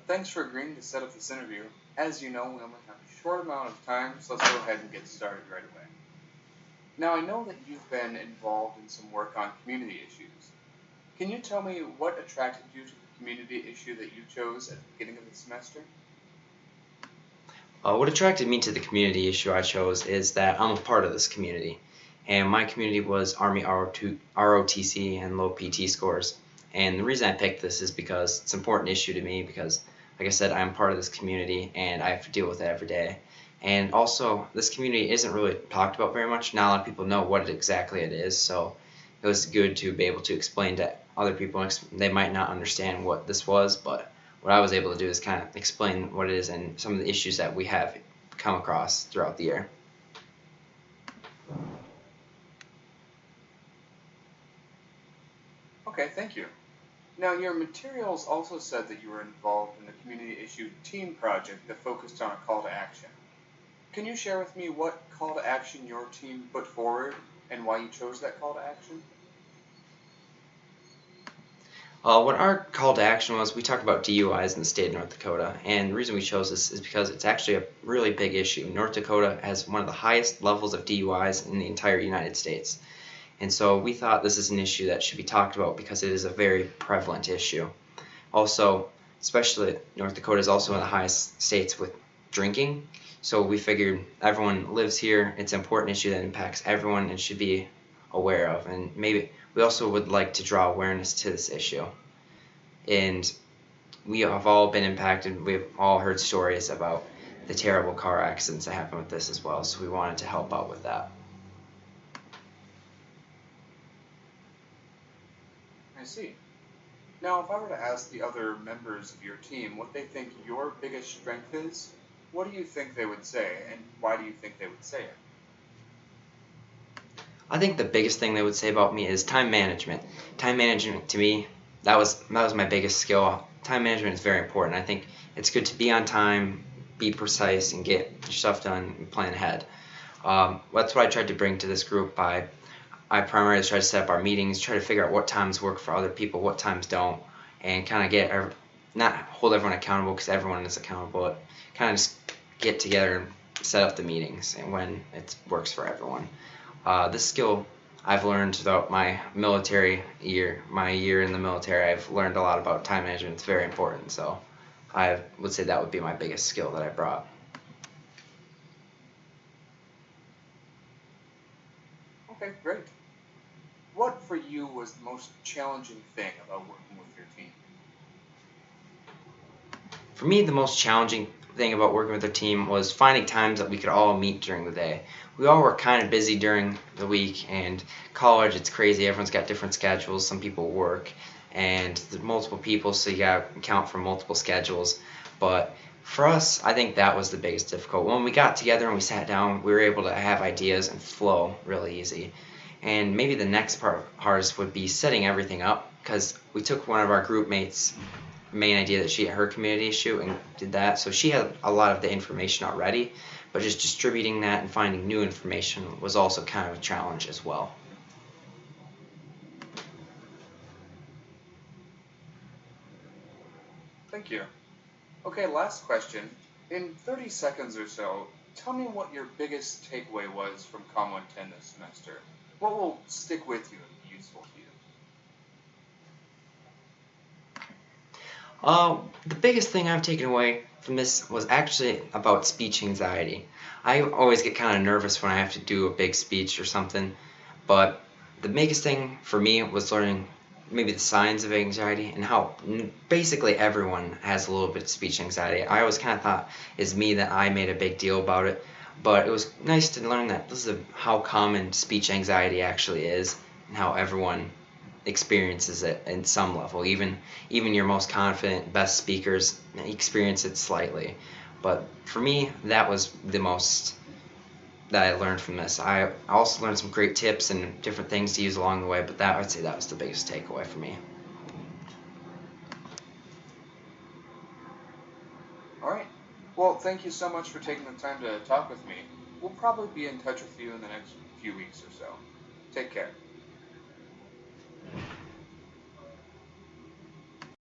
thanks for agreeing to set up this interview. As you know, we only have a short amount of time, so let's go ahead and get started right away. Now, I know that you've been involved in some work on community issues. Can you tell me what attracted you to the community issue that you chose at the beginning of the semester? What attracted me to the community issue I chose is that I'm a part of this community, and my community was Army ROTC and low PT scores. And the reason I picked this is because it's an important issue to me because, like I said, I'm part of this community and I have to deal with it every day. And also, this community isn't really talked about very much. Not a lot of people know what exactly it is, so it was good to be able to explain to other people. They might not understand what this was, but what I was able to do is kind of explain what it is and some of the issues that we have come across throughout the year. Okay, thank you. Now, your materials also said that you were involved in the community issue team project that focused on a call to action. Can you share with me what call to action your team put forward and why you chose that call to action? What our call to action was, we talked about DUIs in the state of North Dakota, and the reason we chose this is because it's actually a really big issue. North Dakota has one of the highest levels of DUIs in the entire United States, and so we thought this is an issue that should be talked about because it is a very prevalent issue. Also, especially North Dakota is also one of the highest states with drinking, so we figured everyone lives here, it's an important issue that impacts everyone and should be aware of, and maybe we also would like to draw awareness to this issue. And we have all been impacted. We've all heard stories about the terrible car accidents that happen with this as well, so we wanted to help out with that. I see. Now, if I were to ask the other members of your team what they think your biggest strength is, what do you think they would say, and why do you think they would say it? I think the biggest thing they would say about me is time management. Time management to me, that was my biggest skill. Time management is very important. I think it's good to be on time, be precise, and get your stuff done and plan ahead. That's what I tried to bring to this group. I primarily tried to set up our meetings, try to figure out what times work for other people, what times don't, and kind of not hold everyone accountable because everyone is accountable, but kind of just get together and set up the meetings and when it works for everyone. This skill I've learned throughout my year in the military. I've learned a lot about time management. It's very important, so I would say that would be my biggest skill that I brought. Okay, great. What for you was the most challenging thing about working with your team? For me, the most challenging thing about working with the team was finding times that we could all meet during the day. We all were kind of busy during the week, and college, it's crazy. Everyone's got different schedules. Some people work, and there's multiple people, so you got to count for multiple schedules. But for us, I think that was the biggest difficult. When we got together and we sat down, we were able to have ideas and flow really easy. And maybe the next part hardest would be setting everything up, because we took one of our group mates' main idea that she had her community issue and did that, so she had a lot of the information already, but just distributing that and finding new information was also kind of a challenge as well. Thank you. Okay, last question. In 30 seconds or so, tell me what your biggest takeaway was from Com 110 this semester. What will stick with you and be useful to you? The biggest thing I've taken away from this was actually about speech anxiety. I always get kind of nervous when I have to do a big speech or something, but the biggest thing for me was learning maybe the signs of anxiety and how basically everyone has a little bit of speech anxiety. I always kind of thought it's me that I made a big deal about it, but it was nice to learn that this is how common speech anxiety actually is and how everyone experiences it in some level. Even your most confident, best speakers experience it slightly. But for me, that was the most that I learned from this. I also learned some great tips and different things to use along the way, but that I'd say that was the biggest takeaway for me. All right. Well, thank you so much for taking the time to talk with me. We'll probably be in touch with you in the next few weeks or so. Take care.